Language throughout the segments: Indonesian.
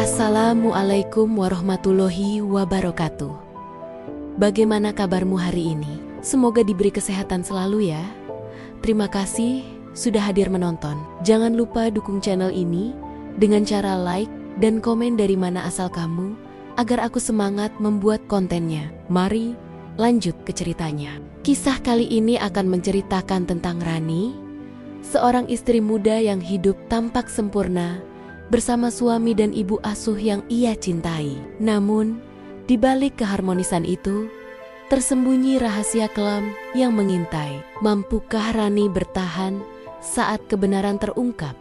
Assalamualaikum warahmatullahi wabarakatuh. Bagaimana kabarmu hari ini? Semoga diberi kesehatan selalu ya. Terima kasih sudah hadir menonton. Jangan lupa dukung channel ini dengan cara like dan komen dari mana asal kamu, agar aku semangat membuat kontennya. Mari lanjut ke ceritanya. Kisah kali ini akan menceritakan tentang Rani, seorang istri muda yang hidup tampak sempurna bersama suami dan ibu asuh yang ia cintai. Namun, di balik keharmonisan itu, tersembunyi rahasia kelam yang mengintai. Mampukah Rani bertahan saat kebenaran terungkap?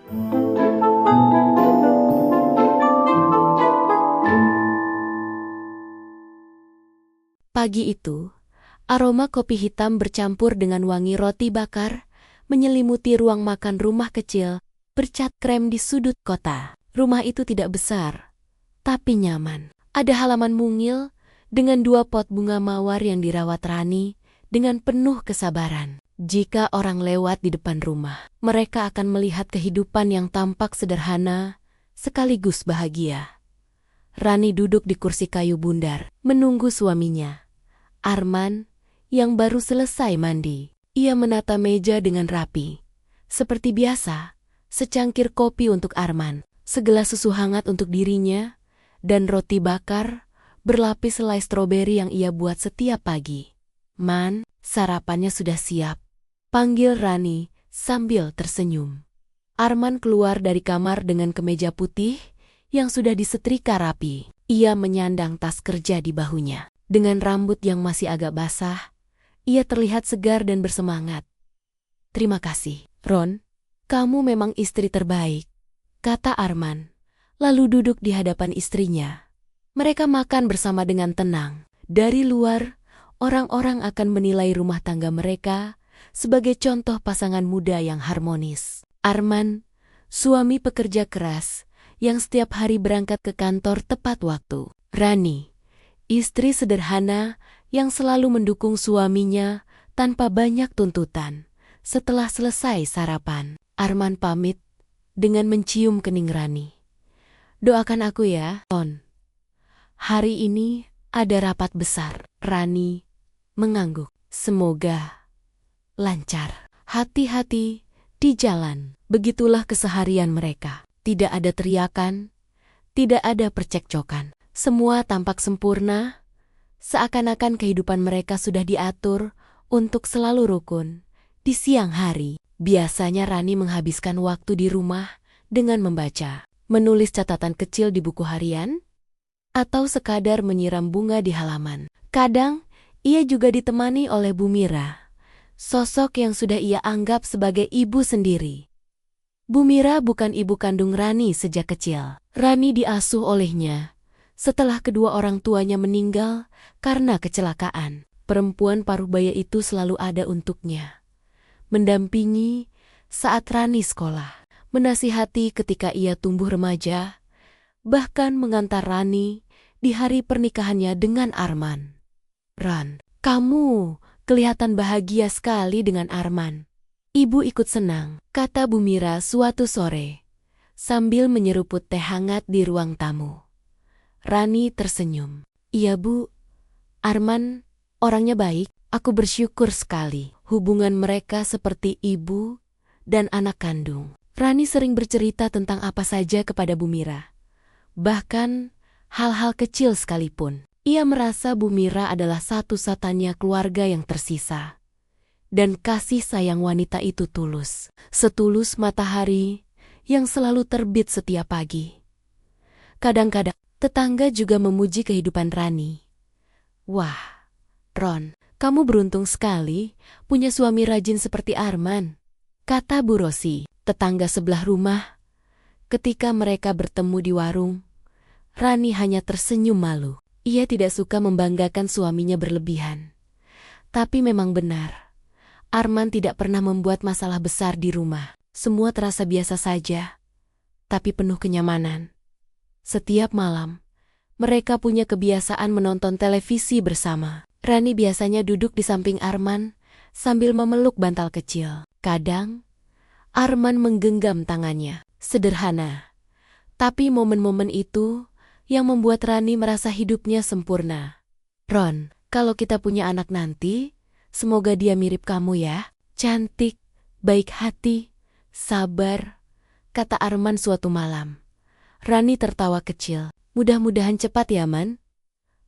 Pagi itu, aroma kopi hitam bercampur dengan wangi roti bakar menyelimuti ruang makan rumah kecil bercat krem di sudut kota. Rumah itu tidak besar, tapi nyaman. Ada halaman mungil dengan 2 pot bunga mawar yang dirawat Rani dengan penuh kesabaran. Jika orang lewat di depan rumah, mereka akan melihat kehidupan yang tampak sederhana sekaligus bahagia. Rani duduk di kursi kayu bundar, menunggu suaminya, Arman, yang baru selesai mandi. Ia menata meja dengan rapi. Seperti biasa, secangkir kopi untuk Arman, segelas susu hangat untuk dirinya, dan roti bakar berlapis selai stroberi yang ia buat setiap pagi. "Man, sarapannya sudah siap," panggil Rani sambil tersenyum. Arman keluar dari kamar dengan kemeja putih yang sudah disetrika rapi. Ia menyandang tas kerja di bahunya. Dengan rambut yang masih agak basah, ia terlihat segar dan bersemangat. "Terima kasih, Ron. Kamu memang istri terbaik," kata Arman, lalu duduk di hadapan istrinya. Mereka makan bersama dengan tenang. Dari luar, orang-orang akan menilai rumah tangga mereka sebagai contoh pasangan muda yang harmonis. Arman, suami pekerja keras, yang setiap hari berangkat ke kantor tepat waktu. Rani, istri sederhana yang selalu mendukung suaminya tanpa banyak tuntutan. Setelah selesai sarapan, Arman pamit dengan mencium kening Rani. "Doakan aku ya, Ron. Hari ini ada rapat besar." Rani mengangguk. "Semoga lancar. Hati-hati di jalan." Begitulah keseharian mereka. Tidak ada teriakan, tidak ada percekcokan. Semua tampak sempurna, seakan-akan kehidupan mereka sudah diatur untuk selalu rukun. Di siang hari, biasanya Rani menghabiskan waktu di rumah dengan membaca, menulis catatan kecil di buku harian, atau sekadar menyiram bunga di halaman. Kadang, ia juga ditemani oleh Bu Mira, sosok yang sudah ia anggap sebagai ibu sendiri. Bu Mira bukan ibu kandung Rani sejak kecil. Rani diasuh olehnya setelah kedua orang tuanya meninggal karena kecelakaan. Perempuan paruh baya itu selalu ada untuknya, mendampingi saat Rani sekolah, menasihati ketika ia tumbuh remaja, bahkan mengantar Rani di hari pernikahannya dengan Arman. "Ran, kamu kelihatan bahagia sekali dengan Arman." "Ibu ikut senang," kata Bu Mira suatu sore, sambil menyeruput teh hangat di ruang tamu. Rani tersenyum. "Iya Bu, Arman orangnya baik. Aku bersyukur sekali." Hubungan mereka seperti ibu dan anak kandung. Rani sering bercerita tentang apa saja kepada Bu Mira, bahkan hal-hal kecil sekalipun. Ia merasa Bu Mira adalah satu-satunya keluarga yang tersisa. Dan kasih sayang wanita itu tulus, setulus matahari yang selalu terbit setiap pagi. Kadang-kadang, tetangga juga memuji kehidupan Rani. "Wah, Ron, kamu beruntung sekali punya suami rajin seperti Arman," kata Bu Rosi, tetangga sebelah rumah. Ketika mereka bertemu di warung, Rani hanya tersenyum malu. Ia tidak suka membanggakan suaminya berlebihan. Tapi memang benar, Arman tidak pernah membuat masalah besar di rumah. Semua terasa biasa saja, tapi penuh kenyamanan. Setiap malam, mereka punya kebiasaan menonton televisi bersama. Rani biasanya duduk di samping Arman sambil memeluk bantal kecil. Kadang, Arman menggenggam tangannya. Sederhana, tapi momen-momen itu yang membuat Rani merasa hidupnya sempurna. "Ron, kalau kita punya anak nanti, semoga dia mirip kamu ya. Cantik, baik hati, sabar," kata Arman suatu malam. Rani tertawa kecil. "Mudah-mudahan cepat ya, Man.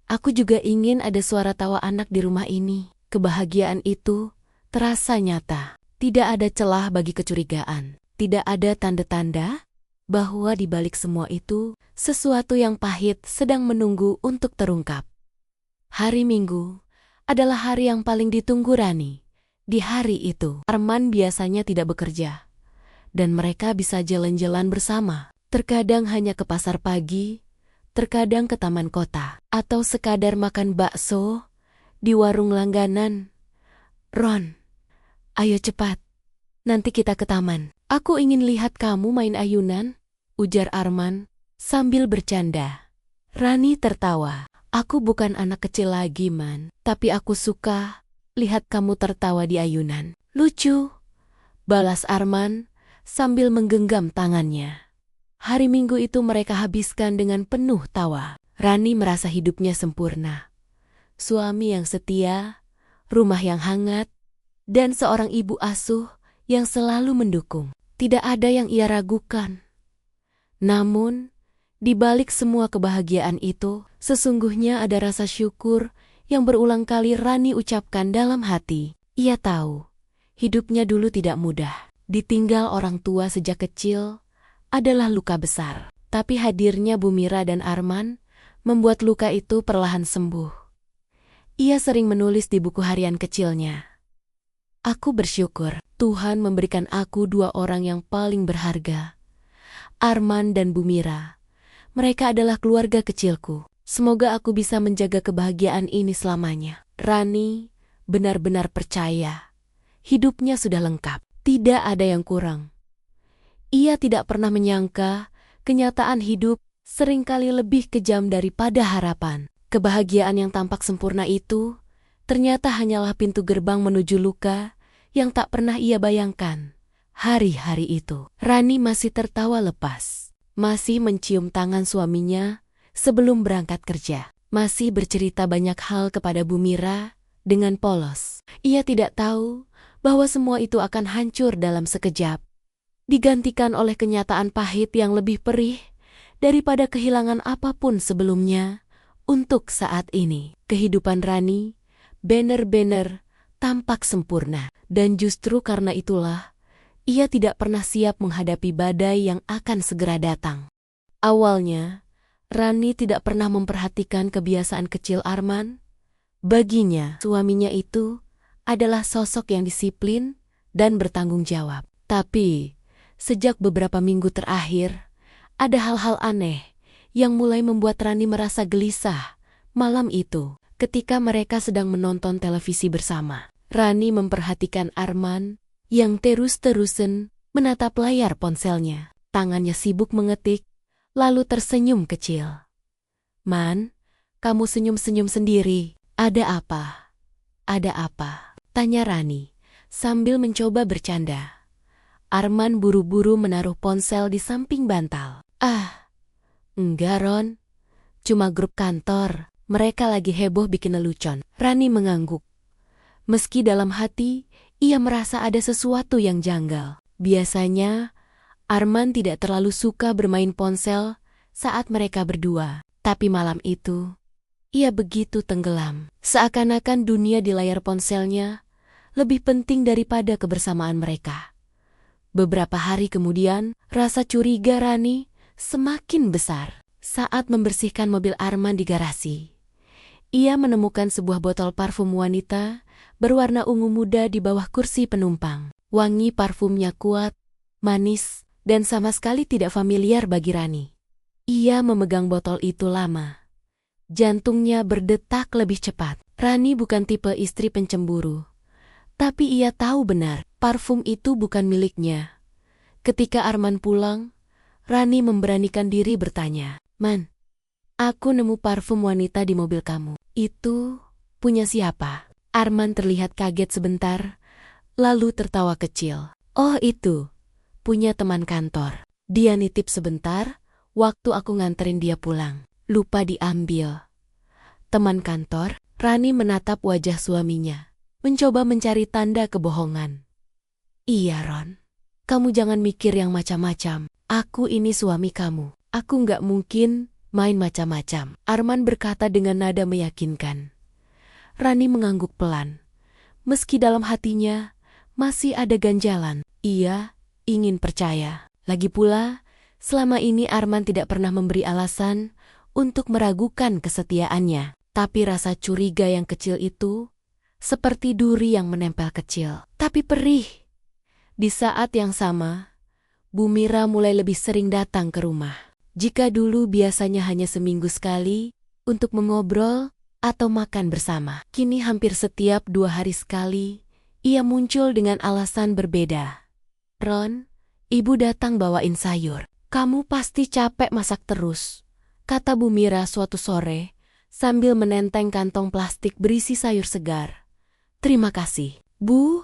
Aku juga ingin ada suara tawa anak di rumah ini." Kebahagiaan itu terasa nyata. Tidak ada celah bagi kecurigaan. Tidak ada tanda-tanda bahwa di balik semua itu, sesuatu yang pahit sedang menunggu untuk terungkap. Hari Minggu adalah hari yang paling ditunggu Rani. Di hari itu, Arman biasanya tidak bekerja, dan mereka bisa jalan-jalan bersama. Terkadang hanya ke pasar pagi, terkadang ke taman kota, atau sekadar makan bakso di warung langganan. "Ron, ayo cepat. Nanti kita ke taman. Aku ingin lihat kamu main ayunan," ujar Arman sambil bercanda. Rani tertawa. "Aku bukan anak kecil lagi, Man. Tapi aku suka lihat kamu tertawa di ayunan." "Lucu," balas Arman sambil menggenggam tangannya. Hari Minggu itu mereka habiskan dengan penuh tawa. Rani merasa hidupnya sempurna. Suami yang setia, rumah yang hangat, dan seorang ibu asuh yang selalu mendukung. Tidak ada yang ia ragukan. Namun, di balik semua kebahagiaan itu, sesungguhnya ada rasa syukur yang berulang kali Rani ucapkan dalam hati. Ia tahu, hidupnya dulu tidak mudah. Ditinggal orang tua sejak kecil adalah luka besar. Tapi hadirnya Bumira dan Arman membuat luka itu perlahan sembuh. Ia sering menulis di buku harian kecilnya, "Aku bersyukur Tuhan memberikan aku dua orang yang paling berharga, Arman dan Bumira. Mereka adalah keluarga kecilku. Semoga aku bisa menjaga kebahagiaan ini selamanya." Rani benar-benar percaya hidupnya sudah lengkap. Tidak ada yang kurang. Ia tidak pernah menyangka kenyataan hidup seringkali lebih kejam daripada harapan. Kebahagiaan yang tampak sempurna itu ternyata hanyalah pintu gerbang menuju luka yang tak pernah ia bayangkan. Hari-hari itu, Rani masih tertawa lepas, masih mencium tangan suaminya sebelum berangkat kerja, masih bercerita banyak hal kepada Bumira dengan polos. Ia tidak tahu bahwa semua itu akan hancur dalam sekejap, digantikan oleh kenyataan pahit yang lebih perih daripada kehilangan apapun sebelumnya. Untuk saat ini, kehidupan Rani benar-benar tampak sempurna. Dan justru karena itulah, ia tidak pernah siap menghadapi badai yang akan segera datang. Awalnya, Rani tidak pernah memperhatikan kebiasaan kecil Arman. Baginya, suaminya itu adalah sosok yang disiplin dan bertanggung jawab. Tapi, sejak beberapa minggu terakhir, ada hal-hal aneh yang mulai membuat Rani merasa gelisah. Malam itu, ketika mereka sedang menonton televisi bersama, Rani memperhatikan Arman yang terus-terusan menatap layar ponselnya. Tangannya sibuk mengetik, lalu tersenyum kecil. "Man, kamu senyum-senyum sendiri. Ada apa? Ada apa?" tanya Rani sambil mencoba bercanda. Arman buru-buru menaruh ponsel di samping bantal. "Ah, enggak Ron, cuma grup kantor. Mereka lagi heboh bikin lelucon." Rani mengangguk. Meski dalam hati, ia merasa ada sesuatu yang janggal. Biasanya, Arman tidak terlalu suka bermain ponsel saat mereka berdua. Tapi malam itu, ia begitu tenggelam. Seakan-akan dunia di layar ponselnya lebih penting daripada kebersamaan mereka. Beberapa hari kemudian, rasa curiga Rani semakin besar. Saat membersihkan mobil Arman di garasi, ia menemukan sebuah botol parfum wanita berwarna ungu muda di bawah kursi penumpang. Wangi parfumnya kuat, manis, dan sama sekali tidak familiar bagi Rani. Ia memegang botol itu lama. Jantungnya berdetak lebih cepat. Rani bukan tipe istri pencemburu, tapi ia tahu benar parfum itu bukan miliknya. Ketika Arman pulang, Rani memberanikan diri bertanya, "Man, aku nemu parfum wanita di mobil kamu. Itu punya siapa?" Arman terlihat kaget sebentar, lalu tertawa kecil. "Oh itu, punya teman kantor. Dia nitip sebentar, waktu aku nganterin dia pulang." lupa diambil. Teman kantor, Rani menatap wajah suaminya, mencoba mencari tanda kebohongan. Iya Ron, kamu jangan mikir yang macam-macam. Aku ini suami kamu. Aku nggak mungkin main macam-macam. Arman berkata dengan nada meyakinkan. Rani mengangguk pelan. Meski dalam hatinya masih ada ganjalan. Ia ingin percaya. Lagi pula, selama ini Arman tidak pernah memberi alasan untuk meragukan kesetiaannya. Tapi rasa curiga yang kecil itu seperti duri yang menempel kecil, tapi perih. Di saat yang sama, Bu Mira mulai lebih sering datang ke rumah. Jika dulu biasanya hanya seminggu sekali untuk mengobrol atau makan bersama, kini hampir setiap 2 hari sekali ia muncul dengan alasan berbeda. Ron, ibu datang bawain sayur. Kamu pasti capek masak terus, kata Bu Mira suatu sore sambil menenteng kantong plastik berisi sayur segar. Terima kasih, Bu.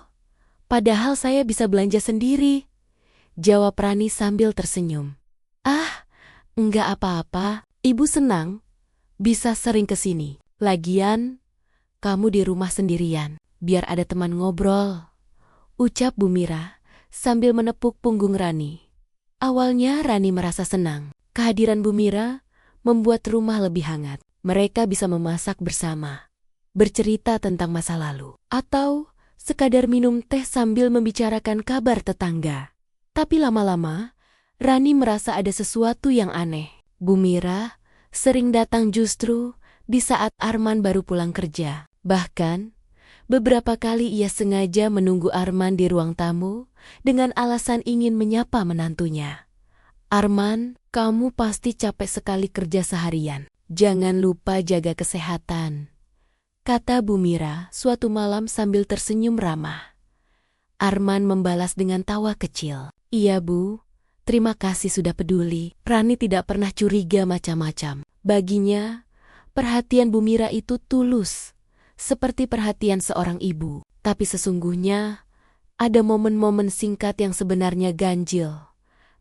Padahal saya bisa belanja sendiri, jawab Rani sambil tersenyum. Ah, enggak apa-apa, ibu senang bisa sering ke sini. Lagian, kamu di rumah sendirian, biar ada teman ngobrol, ucap Bu Mira sambil menepuk punggung Rani. Awalnya Rani merasa senang. Kehadiran Bu Mira membuat rumah lebih hangat. Mereka bisa memasak bersama, bercerita tentang masa lalu, atau sekadar minum teh sambil membicarakan kabar tetangga. Tapi lama-lama, Rani merasa ada sesuatu yang aneh. Bu Mira sering datang justru di saat Arman baru pulang kerja. Bahkan, beberapa kali ia sengaja menunggu Arman di ruang tamu dengan alasan ingin menyapa menantunya. Arman, kamu pasti capek sekali kerja seharian. Jangan lupa jaga kesehatan, kata Bu Mira suatu malam sambil tersenyum ramah. Arman membalas dengan tawa kecil. Iya Bu, terima kasih sudah peduli. Rani tidak pernah curiga macam-macam. Baginya, perhatian Bu Mira itu tulus, seperti perhatian seorang ibu. Tapi sesungguhnya, ada momen-momen singkat yang sebenarnya ganjil.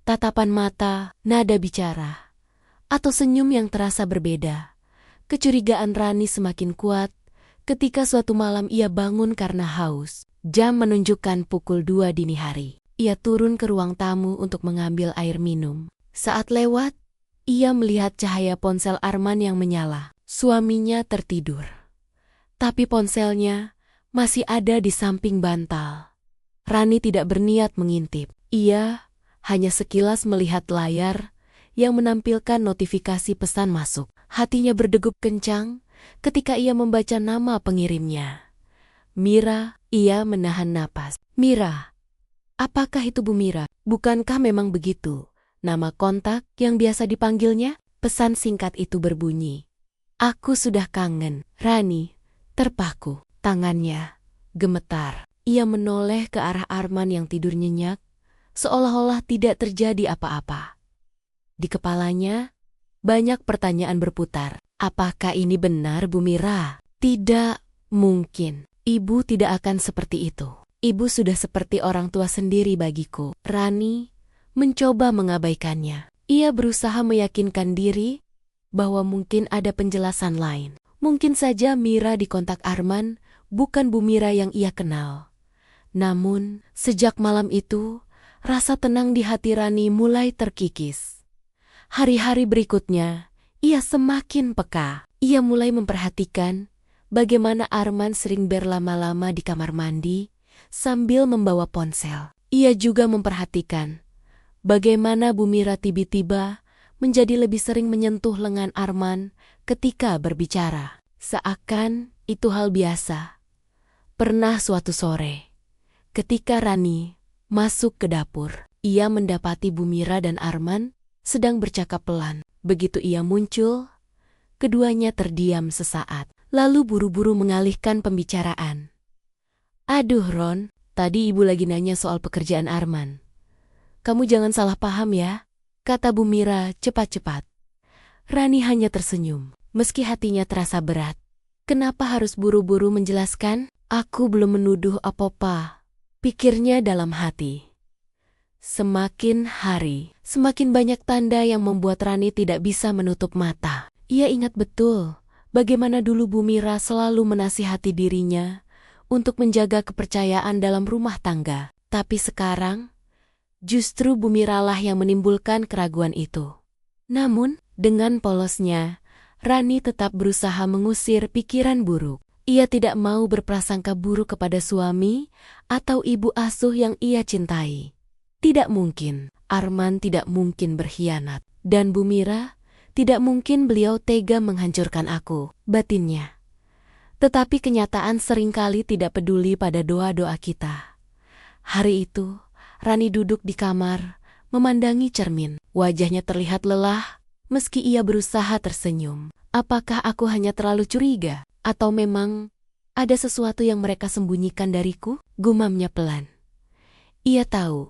Tatapan mata, nada bicara, atau senyum yang terasa berbeda. Kecurigaan Rani semakin kuat ketika suatu malam ia bangun karena haus. Jam menunjukkan pukul 2 dini hari. Ia turun ke ruang tamu untuk mengambil air minum. Saat lewat, ia melihat cahaya ponsel Arman yang menyala. Suaminya tertidur, tapi ponselnya masih ada di samping bantal. Rani tidak berniat mengintip. Ia hanya sekilas melihat layar yang menampilkan notifikasi pesan masuk. Hatinya berdegup kencang ketika ia membaca nama pengirimnya. Mira, ia menahan napas. Mira, apakah itu Bu Mira? Bukankah memang begitu nama kontak yang biasa dipanggilnya? Pesan singkat itu berbunyi. Aku sudah kangen. Rani terpaku. Tangannya gemetar. Ia menoleh ke arah Arman yang tidur nyenyak, seolah-olah tidak terjadi apa-apa. Di kepalanya, banyak pertanyaan berputar. Apakah ini benar Bu Mira? Tidak mungkin. Ibu tidak akan seperti itu. Ibu sudah seperti orang tua sendiri bagiku. Rani mencoba mengabaikannya. Ia berusaha meyakinkan diri bahwa mungkin ada penjelasan lain. Mungkin saja Mira di kontak Arman bukan Bu Mira yang ia kenal. Namun, sejak malam itu, rasa tenang di hati Rani mulai terkikis. Hari-hari berikutnya, ia semakin peka. Ia mulai memperhatikan bagaimana Arman sering berlama-lama di kamar mandi sambil membawa ponsel. Ia juga memperhatikan bagaimana Bu Mira tiba-tiba menjadi lebih sering menyentuh lengan Arman ketika berbicara. Seakan itu hal biasa. Pernah suatu sore, ketika Rani masuk ke dapur, ia mendapati Bu Mira dan Arman sedang bercakap pelan. Begitu ia muncul, keduanya terdiam sesaat, lalu buru-buru mengalihkan pembicaraan. Aduh Ron, tadi ibu lagi nanya soal pekerjaan Arman. Kamu jangan salah paham ya, kata Bu Mira cepat-cepat. Rani hanya tersenyum, meski hatinya terasa berat. Kenapa harus buru-buru menjelaskan? Aku belum menuduh apa-apa, pikirnya dalam hati. Semakin hari, semakin banyak tanda yang membuat Rani tidak bisa menutup mata. Ia ingat betul bagaimana dulu Bu Mira selalu menasihati dirinya untuk menjaga kepercayaan dalam rumah tangga. Tapi sekarang, justru Bu Miralah yang menimbulkan keraguan itu. Namun, dengan polosnya, Rani tetap berusaha mengusir pikiran buruk. Ia tidak mau berprasangka buruk kepada suami atau ibu asuh yang ia cintai. Tidak mungkin, Arman tidak mungkin berkhianat. Dan Bu Mira, tidak mungkin beliau tega menghancurkan aku, batinnya. Tetapi kenyataan seringkali tidak peduli pada doa-doa kita. Hari itu, Rani duduk di kamar, memandangi cermin. Wajahnya terlihat lelah, meski ia berusaha tersenyum. Apakah aku hanya terlalu curiga? Atau memang ada sesuatu yang mereka sembunyikan dariku? Gumamnya pelan. Ia tahu,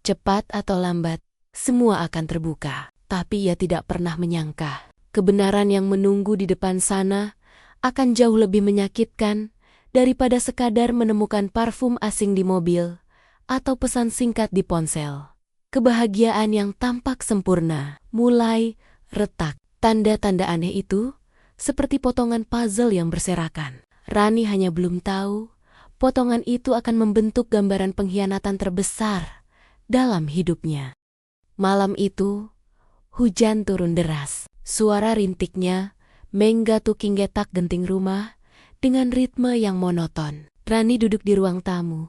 cepat atau lambat, semua akan terbuka. Tapi ia tidak pernah menyangka, kebenaran yang menunggu di depan sana akan jauh lebih menyakitkan daripada sekadar menemukan parfum asing di mobil atau pesan singkat di ponsel. Kebahagiaan yang tampak sempurna mulai retak. Tanda-tanda aneh itu seperti potongan puzzle yang berserakan. Rani hanya belum tahu potongan itu akan membentuk gambaran pengkhianatan terbesar dalam hidupnya. Malam itu, hujan turun deras. Suara rintiknya menggatuki getak genting rumah dengan ritme yang monoton. Rani duduk di ruang tamu,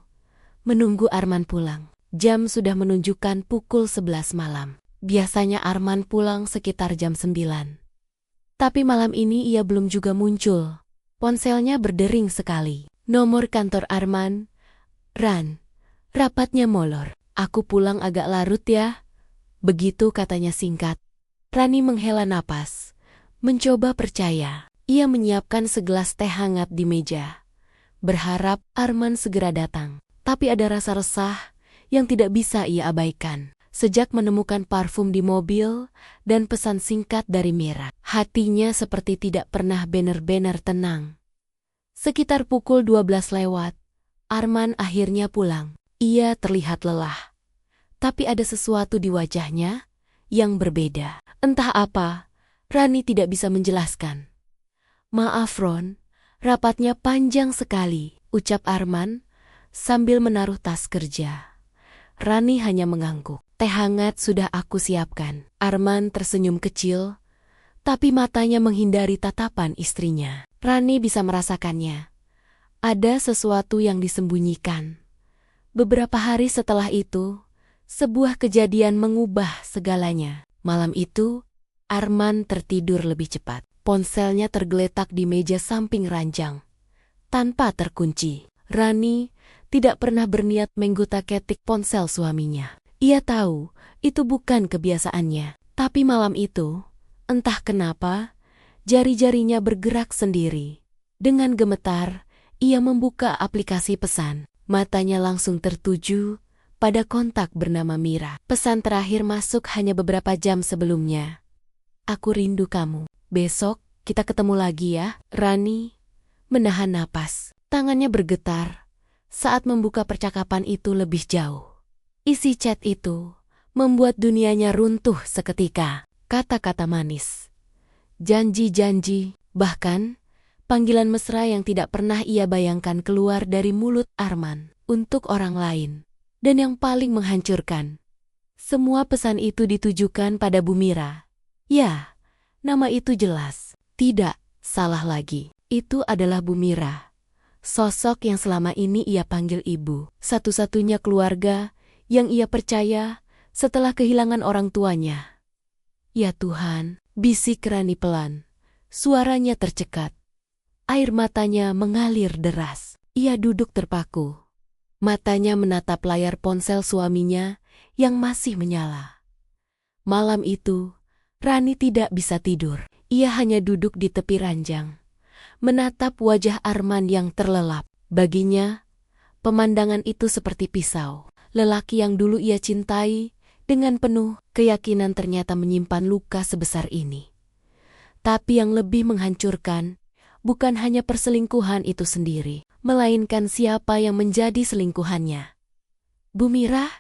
menunggu Arman pulang. Jam sudah menunjukkan pukul 11 malam. Biasanya Arman pulang sekitar jam 9. Tapi malam ini ia belum juga muncul. Ponselnya berdering sekali. Nomor kantor Arman. Ran, rapatnya molor. Aku pulang agak larut ya. Begitu katanya singkat. Rani menghela napas, mencoba percaya. Ia menyiapkan segelas teh hangat di meja, berharap Arman segera datang. Tapi ada rasa resah yang tidak bisa ia abaikan. Sejak menemukan parfum di mobil dan pesan singkat dari Mira, hatinya seperti tidak pernah benar-benar tenang. Sekitar pukul 12 lewat, Arman akhirnya pulang. Ia terlihat lelah. Tapi ada sesuatu di wajahnya yang berbeda. Entah apa, Rani tidak bisa menjelaskan. Maaf Ron, rapatnya panjang sekali, ucap Arman sambil menaruh tas kerja. Rani hanya mengangguk. Teh hangat sudah aku siapkan. Arman tersenyum kecil, tapi matanya menghindari tatapan istrinya. Rani bisa merasakannya. Ada sesuatu yang disembunyikan. Beberapa hari setelah itu, sebuah kejadian mengubah segalanya. Malam itu, Arman tertidur lebih cepat. Ponselnya tergeletak di meja samping ranjang, tanpa terkunci. Rani tidak pernah berniat menggutak-gatik ponsel suaminya. Ia tahu itu bukan kebiasaannya. Tapi malam itu, entah kenapa, jari-jarinya bergerak sendiri. Dengan gemetar, ia membuka aplikasi pesan. Matanya langsung tertuju pada kontak bernama Mira. Pesan terakhir masuk hanya beberapa jam sebelumnya. Aku rindu kamu. Besok kita ketemu lagi ya. Rani menahan napas. Tangannya bergetar saat membuka percakapan itu lebih jauh. Isi chat itu membuat dunianya runtuh seketika. Kata-kata manis, janji-janji, bahkan panggilan mesra yang tidak pernah ia bayangkan keluar dari mulut Arman untuk orang lain. Dan yang paling menghancurkan, semua pesan itu ditujukan pada Bu Mira. Ya, nama itu jelas. Tidak salah lagi. Itu adalah Bu Mira. Sosok yang selama ini ia panggil ibu. Satu-satunya keluarga yang ia percaya setelah kehilangan orang tuanya. Ya Tuhan, bisik Rani pelan. Suaranya tercekat. Air matanya mengalir deras. Ia duduk terpaku. Matanya menatap layar ponsel suaminya yang masih menyala. Malam itu, Rani tidak bisa tidur. Ia hanya duduk di tepi ranjang, menatap wajah Arman yang terlelap. Baginya, pemandangan itu seperti pisau. Lelaki yang dulu ia cintai dengan penuh keyakinan ternyata menyimpan luka sebesar ini. Tapi yang lebih menghancurkan, bukan hanya perselingkuhan itu sendiri, melainkan siapa yang menjadi selingkuhannya. Bu Mira,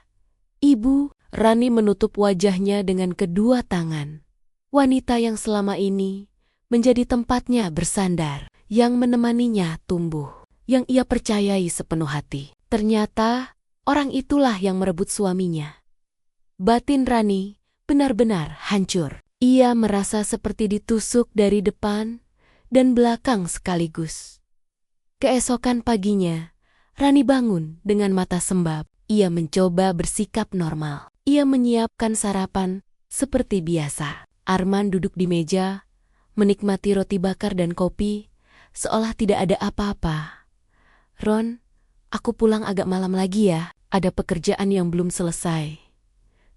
ibu. Rani menutup wajahnya dengan kedua tangan. Wanita yang selama ini menjadi tempatnya bersandar, yang menemaninya tumbuh, yang ia percayai sepenuh hati. Ternyata, orang itulah yang merebut suaminya. Batin Rani benar-benar hancur. Ia merasa seperti ditusuk dari depan dan belakang sekaligus. Keesokan paginya, Rani bangun dengan mata sembab. Ia mencoba bersikap normal. Ia menyiapkan sarapan seperti biasa. Arman duduk di meja, menikmati roti bakar dan kopi, seolah tidak ada apa-apa. "Ron, aku pulang agak malam lagi ya, ada pekerjaan yang belum selesai,"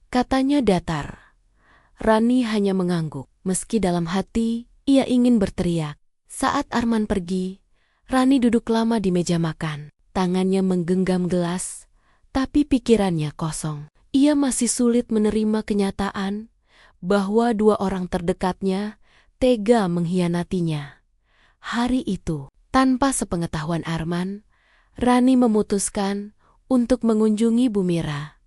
katanya datar. Rani hanya mengangguk, meski dalam hati ia ingin berteriak. Saat Arman pergi, Rani duduk lama di meja makan. Tangannya menggenggam gelas, tapi pikirannya kosong. Ia masih sulit menerima kenyataan bahwa dua orang terdekatnya tega mengkhianatinya. Hari itu, tanpa sepengetahuan Arman, Rani memutuskan untuk mengunjungi Bu Mira.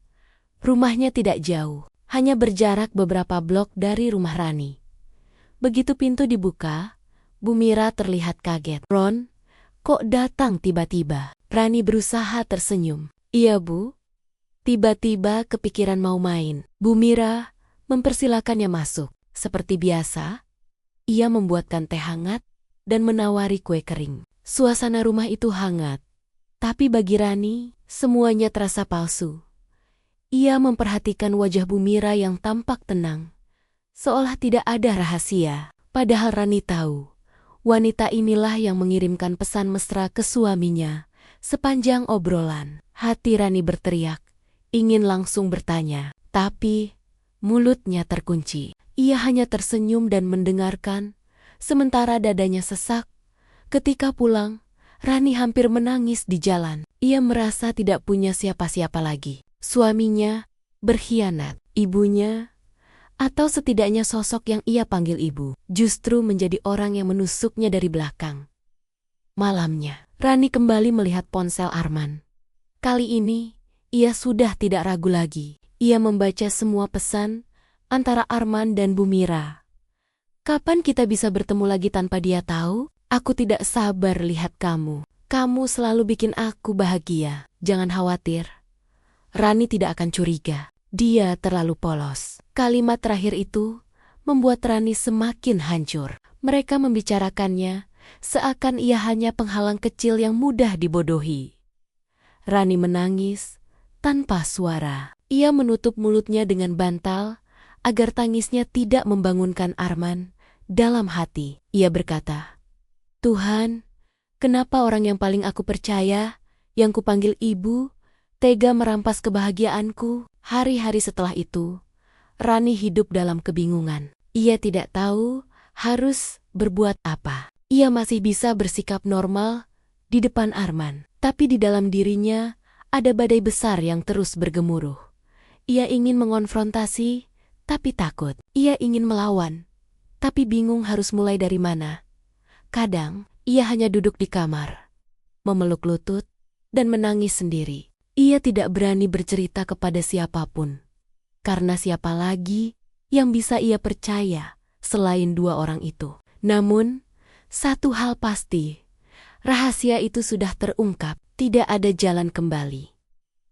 Rumahnya tidak jauh, hanya berjarak beberapa blok dari rumah Rani. Begitu pintu dibuka, Bu Mira terlihat kaget. "Ron, kok datang tiba-tiba?" Rani berusaha tersenyum. "Iya, Bu. Tiba-tiba kepikiran mau main." Bu Mira mempersilakannya masuk. Seperti biasa, ia membuatkan teh hangat dan menawari kue kering. Suasana rumah itu hangat, tapi bagi Rani, semuanya terasa palsu. Ia memperhatikan wajah Bu Mira yang tampak tenang, seolah tidak ada rahasia. Padahal Rani tahu, wanita inilah yang mengirimkan pesan mesra ke suaminya. Sepanjang obrolan, hati Rani berteriak, ingin langsung bertanya, tapi mulutnya terkunci. Ia hanya tersenyum dan mendengarkan, sementara dadanya sesak. Ketika pulang, Rani hampir menangis di jalan. Ia merasa tidak punya siapa-siapa lagi. Suaminya berkhianat, ibunya, atau setidaknya sosok yang ia panggil ibu, justru menjadi orang yang menusuknya dari belakang. Malamnya, Rani kembali melihat ponsel Arman. Kali ini, ia sudah tidak ragu lagi. Ia membaca semua pesan antara Arman dan Bu Mira. "Kapan kita bisa bertemu lagi tanpa dia tahu? Aku tidak sabar lihat kamu. Kamu selalu bikin aku bahagia. Jangan khawatir. Rani tidak akan curiga. Dia terlalu polos." Kalimat terakhir itu membuat Rani semakin hancur. Mereka membicarakannya seakan ia hanya penghalang kecil yang mudah dibodohi. Rani menangis tanpa suara. Ia menutup mulutnya dengan bantal agar tangisnya tidak membangunkan Arman. Dalam hati, ia berkata, "Tuhan, kenapa orang yang paling aku percaya, yang kupanggil ibu, tega merampas kebahagiaanku?" Hari-hari setelah itu, Rani hidup dalam kebingungan. Ia tidak tahu harus berbuat apa. Ia masih bisa bersikap normal di depan Arman, tapi di dalam dirinya ada badai besar yang terus bergemuruh. Ia ingin mengonfrontasi, tapi takut. Ia ingin melawan, tapi bingung harus mulai dari mana. Kadang, ia hanya duduk di kamar, memeluk lutut, dan menangis sendiri. Ia tidak berani bercerita kepada siapapun, karena siapa lagi yang bisa ia percaya selain dua orang itu. Namun, satu hal pasti, rahasia itu sudah terungkap, tidak ada jalan kembali.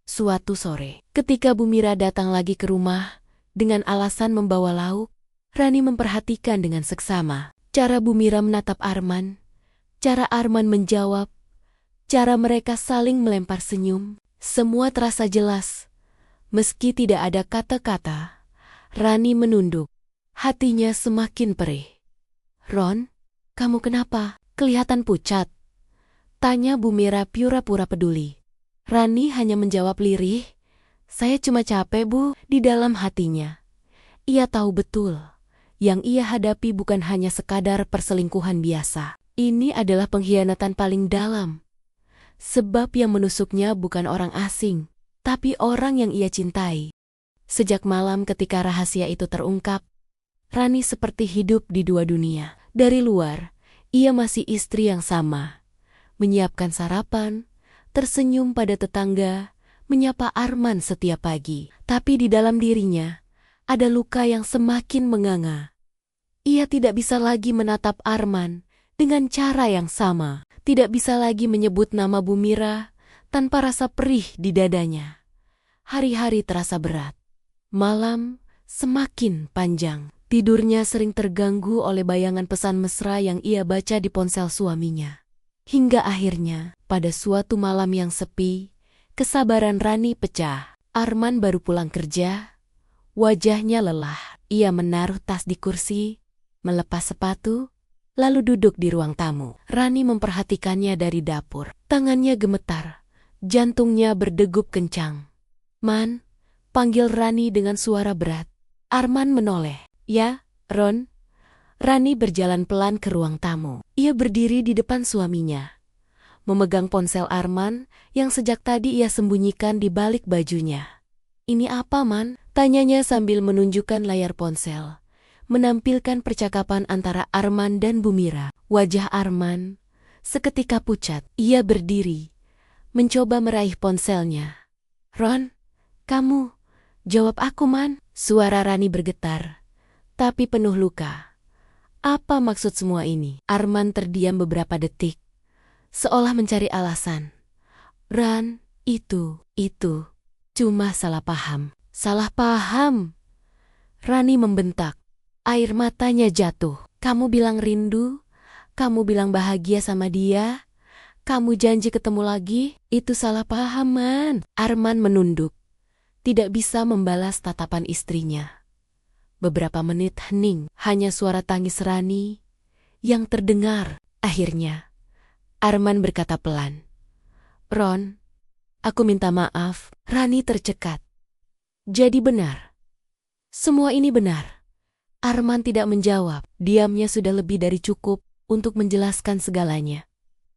Suatu sore, ketika Bu Mira datang lagi ke rumah dengan alasan membawa lauk, Rani memperhatikan dengan seksama cara Bu Mira menatap Arman, cara Arman menjawab, cara mereka saling melempar senyum. Semua terasa jelas. Meski tidak ada kata-kata, Rani menunduk. Hatinya semakin perih. "Ron, kamu kenapa? Kelihatan pucat," tanya Bu Mira pura-pura peduli. Rani hanya menjawab lirih, "Saya cuma capek, Bu." Di dalam hatinya, ia tahu betul, yang ia hadapi bukan hanya sekadar perselingkuhan biasa. Ini adalah pengkhianatan paling dalam. Sebab yang menusuknya bukan orang asing, tapi orang yang ia cintai. Sejak malam ketika rahasia itu terungkap, Rani seperti hidup di dua dunia. Dari luar, ia masih istri yang sama, menyiapkan sarapan, tersenyum pada tetangga, menyapa Arman setiap pagi. Tapi di dalam dirinya, ada luka yang semakin menganga. Ia tidak bisa lagi menatap Arman dengan cara yang sama. Tidak bisa lagi menyebut nama Bumira tanpa rasa perih di dadanya. Hari-hari terasa berat. Malam semakin panjang. Tidurnya sering terganggu oleh bayangan pesan mesra yang ia baca di ponsel suaminya. Hingga akhirnya, pada suatu malam yang sepi, kesabaran Rani pecah. Arman baru pulang kerja. Wajahnya lelah. Ia menaruh tas di kursi, melepas sepatu, lalu duduk di ruang tamu. Rani memperhatikannya dari dapur. Tangannya gemetar, jantungnya berdegup kencang. "Man," panggil Rani dengan suara berat. Arman menoleh. "Ya, Ron." Rani berjalan pelan ke ruang tamu. Ia berdiri di depan suaminya, memegang ponsel Arman yang sejak tadi ia sembunyikan di balik bajunya. "Ini apa, Man?" tanyanya sambil menunjukkan layar ponsel, menampilkan percakapan antara Arman dan Bumira. Wajah Arman seketika pucat. Ia berdiri, mencoba meraih ponselnya. "Ron, kamu, jawab aku, Man." Suara Rani bergetar, tapi penuh luka. "Apa maksud semua ini?" Arman terdiam beberapa detik, seolah mencari alasan. "Ran, itu cuma salah paham." "Salah paham?" Rani membentak. Air matanya jatuh. "Kamu bilang rindu, kamu bilang bahagia sama dia, kamu janji ketemu lagi, itu salah paham, Man." Arman menunduk, tidak bisa membalas tatapan istrinya. Beberapa menit hening, hanya suara tangis Rani yang terdengar. Akhirnya, Arman berkata pelan, "Ron, aku minta maaf." Rani tercekat. Jadi benar. Semua ini benar. Arman tidak menjawab. Diamnya sudah lebih dari cukup untuk menjelaskan segalanya.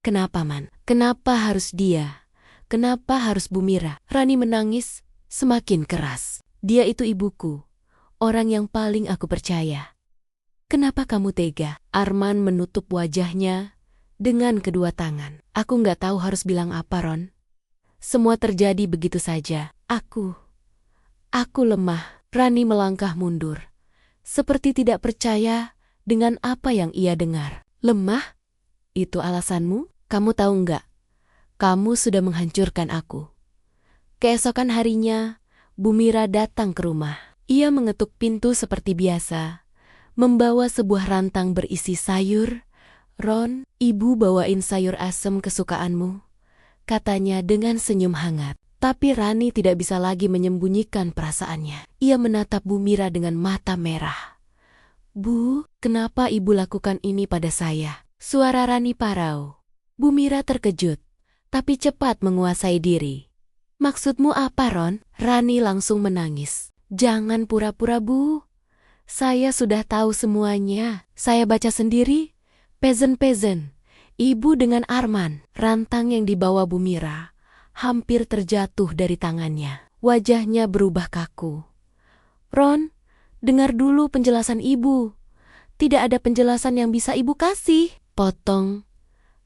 "Kenapa, Man? Kenapa harus dia? Kenapa harus Bumira?" Rani menangis semakin keras. "Dia itu ibuku, orang yang paling aku percaya. Kenapa kamu tega?" Arman menutup wajahnya dengan kedua tangan. "Aku nggak tahu harus bilang apa, Ron. Semua terjadi begitu saja. Aku lemah." Rani melangkah mundur, seperti tidak percaya dengan apa yang ia dengar. "Lemah? Itu alasanmu? Kamu tahu nggak? Kamu sudah menghancurkan aku." Keesokan harinya, Bumira datang ke rumah. Ia mengetuk pintu seperti biasa, membawa sebuah rantang berisi sayur. "Ron, ibu bawain sayur asem kesukaanmu," katanya dengan senyum hangat. Tapi Rani tidak bisa lagi menyembunyikan perasaannya. Ia menatap Bumira dengan mata merah. "Bu, kenapa ibu lakukan ini pada saya?" Suara Rani parau. Bumira terkejut, tapi cepat menguasai diri. "Maksudmu apa, Ron?" Rani langsung menangis. "Jangan pura-pura, Bu. Saya sudah tahu semuanya. Saya baca sendiri. Pezen-pezen. Ibu dengan Arman." Rantang yang dibawa Bumira hampir terjatuh dari tangannya. Wajahnya berubah kaku. "Ron, dengar dulu penjelasan ibu. Tidak ada penjelasan yang bisa ibu kasih," potong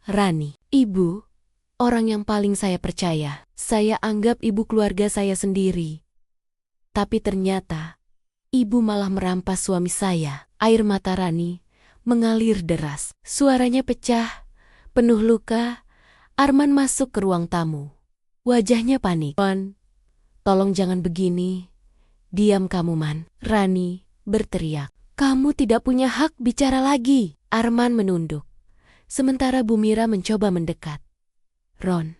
Rani. "Ibu, orang yang paling saya percaya. Saya anggap ibu keluarga saya sendiri. Tapi ternyata, ibu malah merampas suami saya." Air mata Rani mengalir deras. Suaranya pecah, penuh luka. Arman masuk ke ruang tamu. Wajahnya panik. "Ron, tolong jangan begini. Diam kamu, Man." Rani berteriak. "Kamu tidak punya hak bicara lagi." Arman menunduk, sementara Bumira mencoba mendekat. "Ron,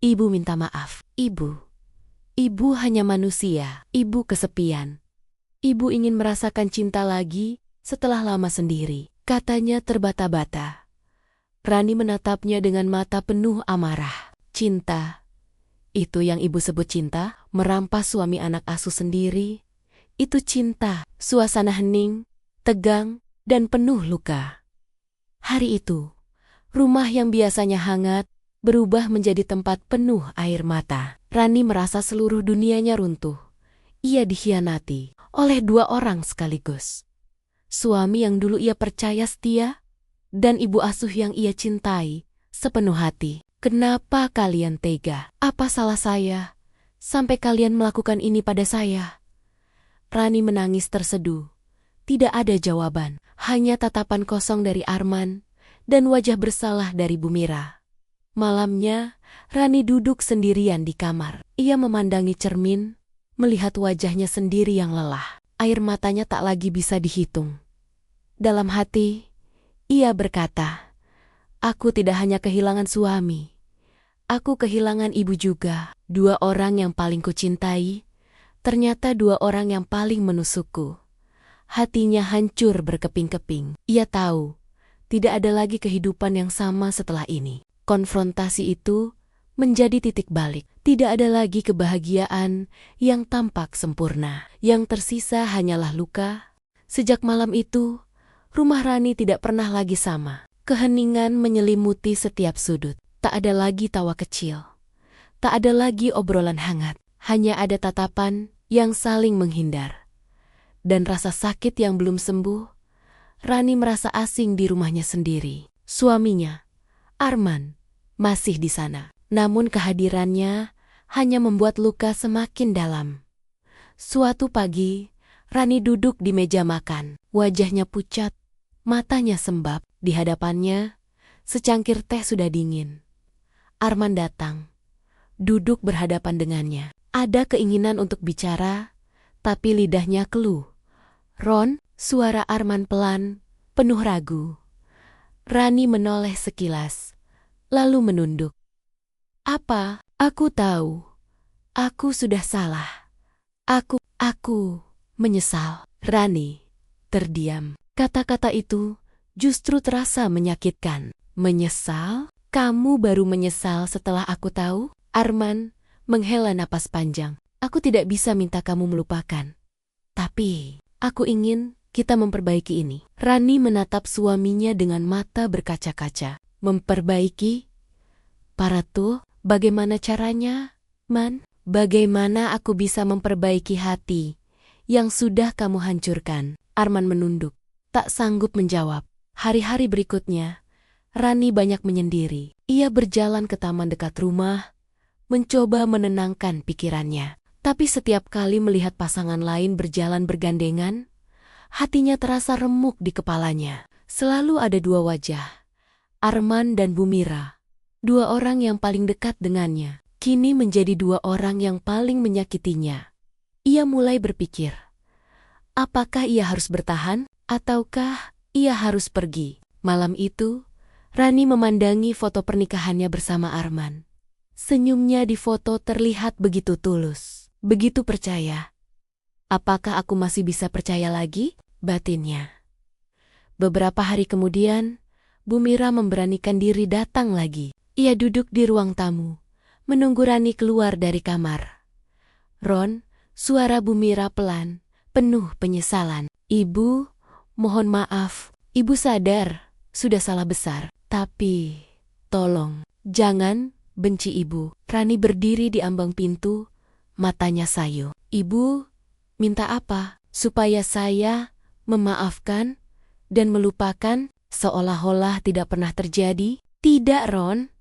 ibu minta maaf. Ibu hanya manusia. Ibu kesepian. Ibu ingin merasakan cinta lagi setelah lama sendiri," katanya terbata-bata. Rani menatapnya dengan mata penuh amarah. "Cinta? Itu yang ibu sebut cinta? Merampas suami anak asuh sendiri? Itu cinta?" Suasana hening, tegang, dan penuh luka. Hari itu, rumah yang biasanya hangat berubah menjadi tempat penuh air mata. Rani merasa seluruh dunianya runtuh. Ia dikhianati oleh dua orang sekaligus. Suami yang dulu ia percaya setia, dan ibu asuh yang ia cintai sepenuh hati. "Kenapa kalian tega? Apa salah saya sampai kalian melakukan ini pada saya?" Rani menangis terseduh. Tidak ada jawaban. Hanya tatapan kosong dari Arman dan wajah bersalah dari Bu Mira. Malamnya, Rani duduk sendirian di kamar. Ia memandangi cermin, melihat wajahnya sendiri yang lelah. Air matanya tak lagi bisa dihitung. Dalam hati, ia berkata, "Aku tidak hanya kehilangan suami. Aku kehilangan ibu juga. Dua orang yang paling kucintai, ternyata dua orang yang paling menusukku." Hatinya hancur berkeping-keping. Ia tahu, tidak ada lagi kehidupan yang sama setelah ini. Konfrontasi itu menjadi titik balik. Tidak ada lagi kebahagiaan yang tampak sempurna. Yang tersisa hanyalah luka. Sejak malam itu, rumah Rani tidak pernah lagi sama. Keheningan menyelimuti setiap sudut. Tak ada lagi tawa kecil. Tak ada lagi obrolan hangat. Hanya ada tatapan yang saling menghindar. Dan rasa sakit yang belum sembuh, Rani merasa asing di rumahnya sendiri. Suaminya, Arman, masih di sana. Namun kehadirannya hanya membuat luka semakin dalam. Suatu pagi, Rani duduk di meja makan. Wajahnya pucat, matanya sembab. Di hadapannya, secangkir teh sudah dingin. Arman datang, duduk berhadapan dengannya. Ada keinginan untuk bicara, tapi lidahnya keluh. "Ron," suara Arman pelan, penuh ragu. Rani menoleh sekilas, lalu menunduk. "Apa? Aku tahu. Aku sudah salah. Aku menyesal." Rani terdiam. Kata-kata itu justru terasa menyakitkan. "Menyesal? Kamu baru menyesal setelah aku tahu?" Arman menghela napas panjang. "Aku tidak bisa minta kamu melupakan. Tapi aku ingin kita memperbaiki ini." Rani menatap suaminya dengan mata berkaca-kaca. "Memperbaiki? Paratu, bagaimana caranya, Man? Bagaimana aku bisa memperbaiki hati yang sudah kamu hancurkan?" Arman menunduk, tak sanggup menjawab. Hari-hari berikutnya, Rani banyak menyendiri. Ia berjalan ke taman dekat rumah, mencoba menenangkan pikirannya. Tapi setiap kali melihat pasangan lain berjalan bergandengan, hatinya terasa remuk di kepalanya. Selalu ada dua wajah, Arman dan Bu Mira. Dua orang yang paling dekat dengannya, kini menjadi dua orang yang paling menyakitinya. Ia mulai berpikir, apakah ia harus bertahan, ataukah ia harus pergi? Malam itu, Rani memandangi foto pernikahannya bersama Arman. Senyumnya di foto terlihat begitu tulus, begitu percaya. "Apakah aku masih bisa percaya lagi?" batinnya. Beberapa hari kemudian, Bu Mira memberanikan diri datang lagi. Ia duduk di ruang tamu, menunggu Rani keluar dari kamar. "Ron," suara Bu Mira pelan, penuh penyesalan. "Ibu, mohon maaf. Ibu sadar, sudah salah besar. Tapi, tolong, jangan benci ibu." Rani berdiri di ambang pintu, matanya sayu. "Ibu, minta apa? Supaya saya memaafkan dan melupakan seolah-olah tidak pernah terjadi?" "Tidak, Ron,"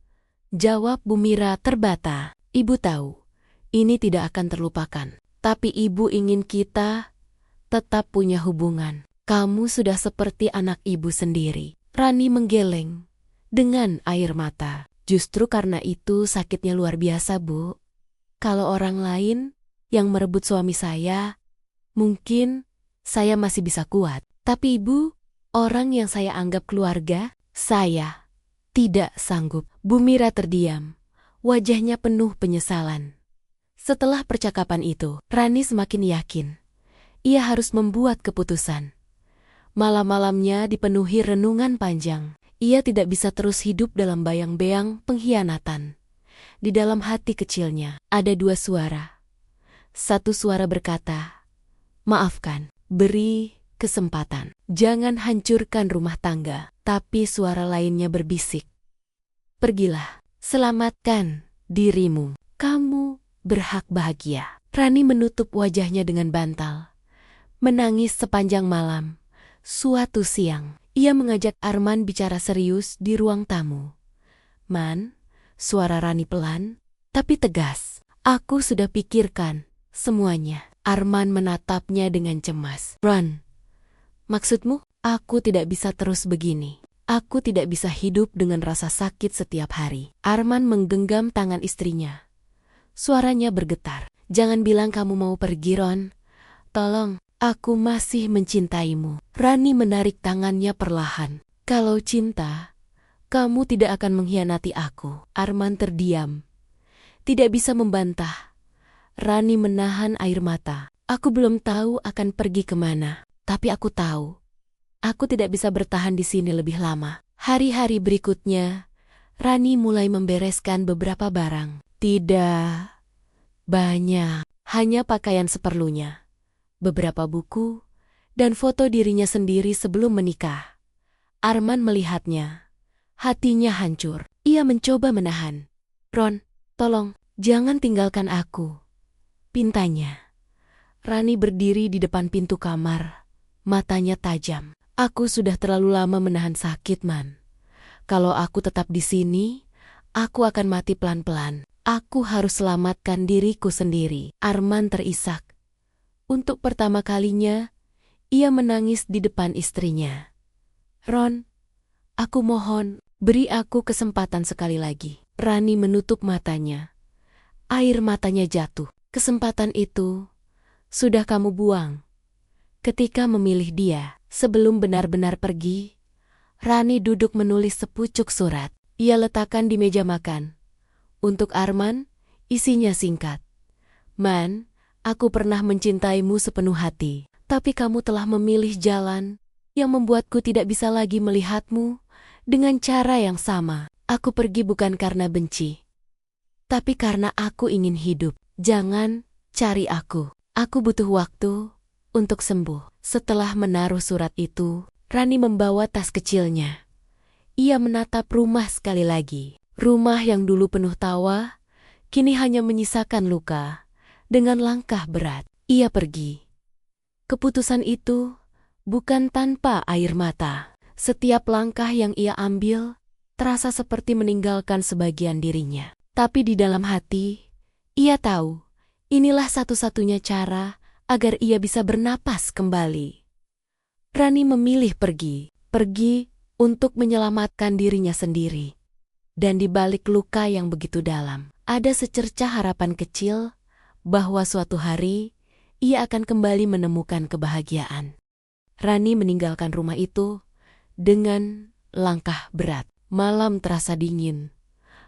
jawab Bu Mira terbata. "Ibu tahu, ini tidak akan terlupakan. Tapi ibu ingin kita tetap punya hubungan. Kamu sudah seperti anak ibu sendiri." Rani menggeleng dengan air mata. "Justru karena itu sakitnya luar biasa, Bu. Kalau orang lain yang merebut suami saya, mungkin saya masih bisa kuat. Tapi ibu, orang yang saya anggap keluarga, saya tidak sanggup." Bu Mira terdiam, wajahnya penuh penyesalan. Setelah percakapan itu, Rani semakin yakin ia harus membuat keputusan. Malam-malamnya dipenuhi renungan panjang. Ia tidak bisa terus hidup dalam bayang-bayang pengkhianatan. Di dalam hati kecilnya ada dua suara. Satu suara berkata, "Maafkan, beri kesempatan. Jangan hancurkan rumah tangga." Tapi suara lainnya berbisik, "Pergilah, selamatkan dirimu. Kamu berhak bahagia." Rani menutup wajahnya dengan bantal, menangis sepanjang malam. Suatu siang, ia mengajak Arman bicara serius di ruang tamu. "Man," suara Rani pelan, tapi tegas, "aku sudah pikirkan semuanya." Arman menatapnya dengan cemas. "Ron, maksudmu?" Aku tidak bisa terus begini. Aku tidak bisa hidup dengan rasa sakit setiap hari. Arman menggenggam tangan istrinya. Suaranya bergetar. Jangan bilang kamu mau pergi, Ron. Tolong, aku masih mencintaimu. Rani menarik tangannya perlahan. Kalau cinta, kamu tidak akan mengkhianati aku. Arman terdiam. Tidak bisa membantah. Rani menahan air mata. Aku belum tahu akan pergi kemana. Tapi aku tahu. Aku tidak bisa bertahan di sini lebih lama. Hari-hari berikutnya, Rani mulai membereskan beberapa barang. Tidak banyak, hanya pakaian seperlunya. Beberapa buku, dan foto dirinya sendiri sebelum menikah. Arman melihatnya. Hatinya hancur. Ia mencoba menahan. Ron, tolong, jangan tinggalkan aku. Pintanya. Rani berdiri di depan pintu kamar. Matanya tajam. Aku sudah terlalu lama menahan sakit, Man. Kalau aku tetap di sini, aku akan mati pelan-pelan. Aku harus selamatkan diriku sendiri. Arman terisak. Untuk pertama kalinya, ia menangis di depan istrinya. Ron, aku mohon, beri aku kesempatan sekali lagi. Rani menutup matanya. Air matanya jatuh. Kesempatan itu sudah kamu buang. Ketika memilih dia, sebelum benar-benar pergi, Rani duduk menulis sepucuk surat. Ia letakkan di meja makan. Untuk Arman, isinya singkat. Man, aku pernah mencintaimu sepenuh hati, tapi kamu telah memilih jalan yang membuatku tidak bisa lagi melihatmu dengan cara yang sama. Aku pergi bukan karena benci, tapi karena aku ingin hidup. Jangan cari aku. Aku butuh waktu untuk sembuh. Setelah menaruh surat itu, Rani membawa tas kecilnya. Ia menatap rumah sekali lagi. Rumah yang dulu penuh tawa, kini hanya menyisakan luka. Dengan langkah berat, ia pergi. Keputusan itu bukan tanpa air mata. Setiap langkah yang ia ambil terasa seperti meninggalkan sebagian dirinya. Tapi di dalam hati, ia tahu inilah satu-satunya cara agar ia bisa bernapas kembali. Rani memilih pergi untuk menyelamatkan dirinya sendiri. Dan di balik luka yang begitu dalam, ada secercah harapan kecil bahwa suatu hari ia akan kembali menemukan kebahagiaan. Rani meninggalkan rumah itu dengan langkah berat. Malam terasa dingin.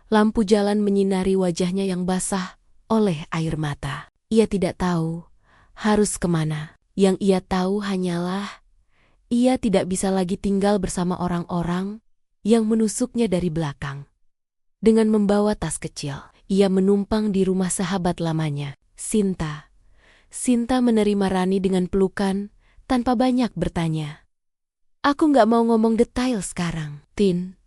Lampu jalan menyinari wajahnya yang basah oleh air mata. Ia tidak tahu harus kemana. Yang ia tahu hanyalah ia tidak bisa lagi tinggal bersama orang-orang yang menusuknya dari belakang. Dengan membawa tas kecil, ia menumpang di rumah sahabat lamanya, Sinta. Sinta menerima Rani dengan pelukan tanpa banyak bertanya. Aku nggak mau ngomong detail sekarang, Tin,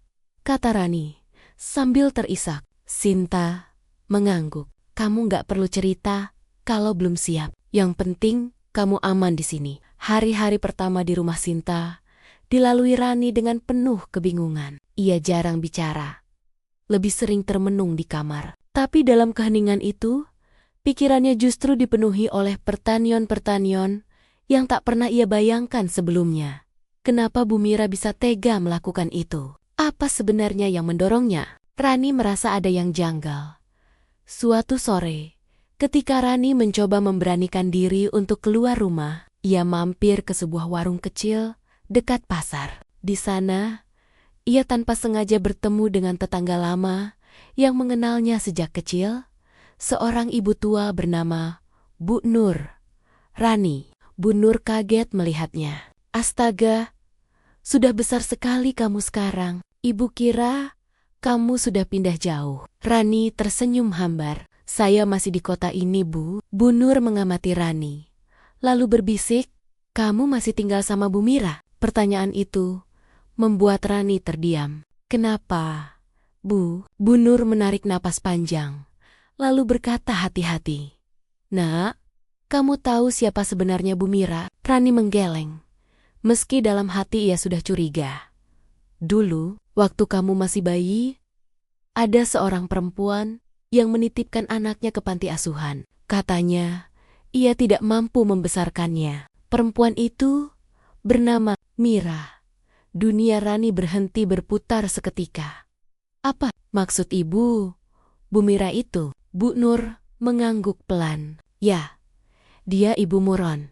kata Rani sambil terisak. Sinta mengangguk. Kamu nggak perlu cerita kalau belum siap. Yang penting kamu aman di sini. Hari-hari pertama di rumah Sinta dilalui Rani dengan penuh kebingungan. Ia jarang bicara. Lebih sering termenung di kamar. Tapi dalam keheningan itu, pikirannya justru dipenuhi oleh pertanyaan-pertanyaan yang tak pernah ia bayangkan sebelumnya. Kenapa Bu Mira bisa tega melakukan itu? Apa sebenarnya yang mendorongnya? Rani merasa ada yang janggal. Suatu sore, ketika Rani mencoba memberanikan diri untuk keluar rumah, ia mampir ke sebuah warung kecil dekat pasar. Di sana, ia tanpa sengaja bertemu dengan tetangga lama yang mengenalnya sejak kecil, seorang ibu tua bernama Bu Nur. Rani, Bu Nur kaget melihatnya. Astaga, sudah besar sekali kamu sekarang. Ibu kira kamu sudah pindah jauh. Rani tersenyum hambar. Saya masih di kota ini, Bu. Bu Nur mengamati Rani, lalu berbisik, kamu masih tinggal sama Bu Mira? Pertanyaan itu membuat Rani terdiam. Kenapa, Bu? Bu Nur menarik napas panjang, lalu berkata hati-hati. Nak, kamu tahu siapa sebenarnya Bu Mira? Rani menggeleng. Meski dalam hati ia sudah curiga. Dulu, waktu kamu masih bayi, ada seorang perempuan yang menitipkan anaknya ke panti asuhan. Katanya, ia tidak mampu membesarkannya. Perempuan itu bernama Mira. Dunia Rani berhenti berputar seketika. Apa maksud ibu? Bu Mira itu? Bu Nur mengangguk pelan. Ya, dia ibu Muron.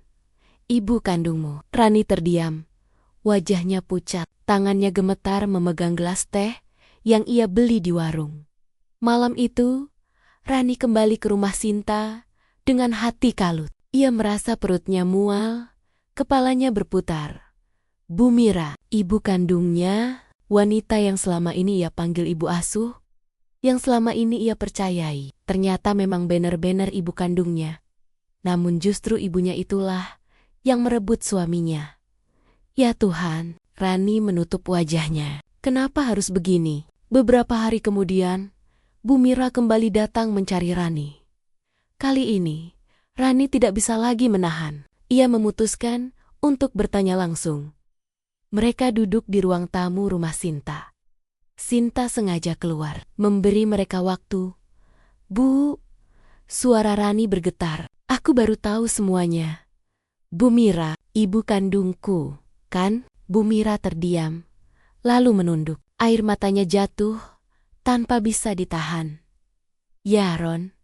Ibu kandungmu. Rani terdiam. Wajahnya pucat, tangannya gemetar memegang gelas teh yang ia beli di warung. Malam itu, Rani kembali ke rumah Sinta dengan hati kalut. Ia merasa perutnya mual, kepalanya berputar. Bu Mira, ibu kandungnya, wanita yang selama ini ia panggil ibu asuh, yang selama ini ia percayai, ternyata memang benar-benar ibu kandungnya. Namun justru ibunya itulah yang merebut suaminya. Ya Tuhan, Rani menutup wajahnya. Kenapa harus begini? Beberapa hari kemudian, Bu Mira kembali datang mencari Rani. Kali ini, Rani tidak bisa lagi menahan. Ia memutuskan untuk bertanya langsung. Mereka duduk di ruang tamu rumah Sinta. Sinta sengaja keluar, memberi mereka waktu. Bu, suara Rani bergetar. Aku baru tahu semuanya. Bu Mira, ibu kandungku, kan? Bu Mira terdiam, lalu menunduk. Air matanya jatuh tanpa bisa ditahan. Ya Ron,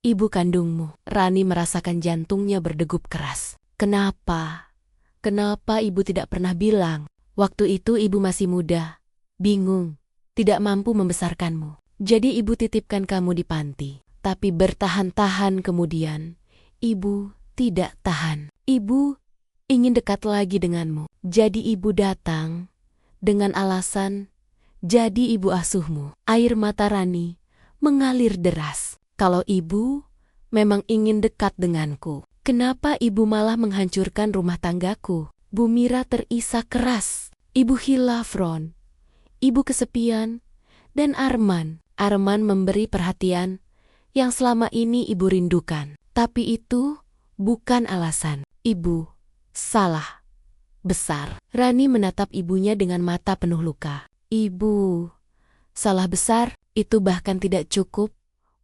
ibu kandungmu. Rani merasakan jantungnya berdegup keras. Kenapa? Kenapa ibu tidak pernah bilang? Waktu itu ibu masih muda, bingung, tidak mampu membesarkanmu. Jadi ibu titipkan kamu di panti. Tapi bertahan-tahan kemudian, ibu tidak tahan. Ibu ingin dekat lagi denganmu. Jadi ibu datang dengan alasan jadi ibu asuhmu. Air mata Rani mengalir deras. Kalau ibu memang ingin dekat denganku, kenapa ibu malah menghancurkan rumah tanggaku? Bu Mira terisak keras. Ibu hilaf Ron. Ibu kesepian dan Arman. Arman memberi perhatian yang selama ini ibu rindukan. Tapi itu bukan alasan. Ibu salah besar. Rani menatap ibunya dengan mata penuh luka. Ibu salah besar itu bahkan tidak cukup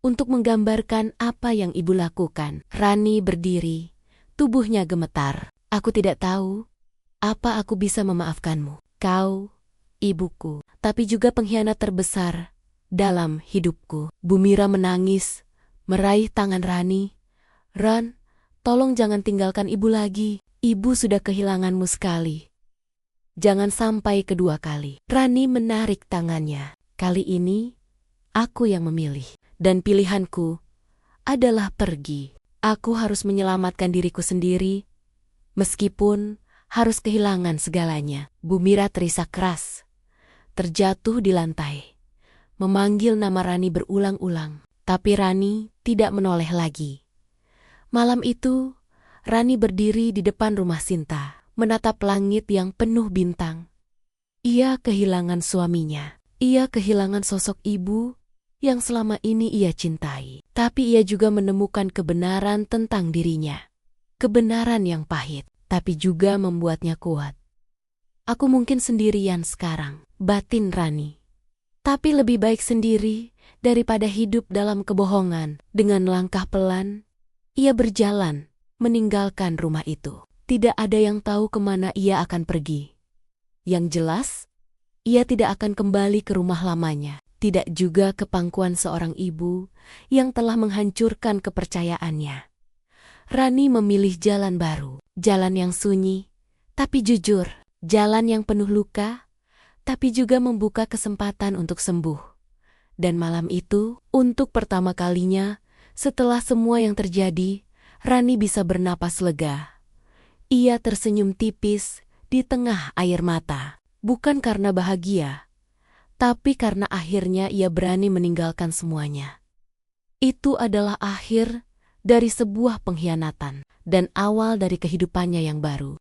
untuk menggambarkan apa yang ibu lakukan. Rani berdiri, tubuhnya gemetar. Aku tidak tahu apa aku bisa memaafkanmu. Kau, ibuku, tapi juga pengkhianat terbesar dalam hidupku. Bu Mira menangis, meraih tangan Rani. Ron, tolong jangan tinggalkan ibu lagi. Ibu sudah kehilanganmu sekali. Jangan sampai kedua kali. Rani menarik tangannya. Kali ini, aku yang memilih. Dan pilihanku adalah pergi. Aku harus menyelamatkan diriku sendiri, meskipun harus kehilangan segalanya. Bu Mira terisak keras, terjatuh di lantai, memanggil nama Rani berulang-ulang. Tapi Rani tidak menoleh lagi. Malam itu, Rani berdiri di depan rumah Sinta, menatap langit yang penuh bintang. Ia kehilangan suaminya. Ia kehilangan sosok ibu yang selama ini ia cintai. Tapi ia juga menemukan kebenaran tentang dirinya. Kebenaran yang pahit, tapi juga membuatnya kuat. Aku mungkin sendirian sekarang, batin Rani. Tapi lebih baik sendiri daripada hidup dalam kebohongan. Dengan langkah pelan, ia berjalan meninggalkan rumah itu. Tidak ada yang tahu kemana ia akan pergi. Yang jelas, ia tidak akan kembali ke rumah lamanya. Tidak juga ke pangkuan seorang ibu yang telah menghancurkan kepercayaannya. Rani memilih jalan baru. Jalan yang sunyi, tapi jujur. Jalan yang penuh luka, tapi juga membuka kesempatan untuk sembuh. Dan malam itu, untuk pertama kalinya, setelah semua yang terjadi, Rani bisa bernapas lega. Ia tersenyum tipis di tengah air mata. Bukan karena bahagia, tapi karena akhirnya ia berani meninggalkan semuanya. Itu adalah akhir dari sebuah pengkhianatan dan awal dari kehidupannya yang baru.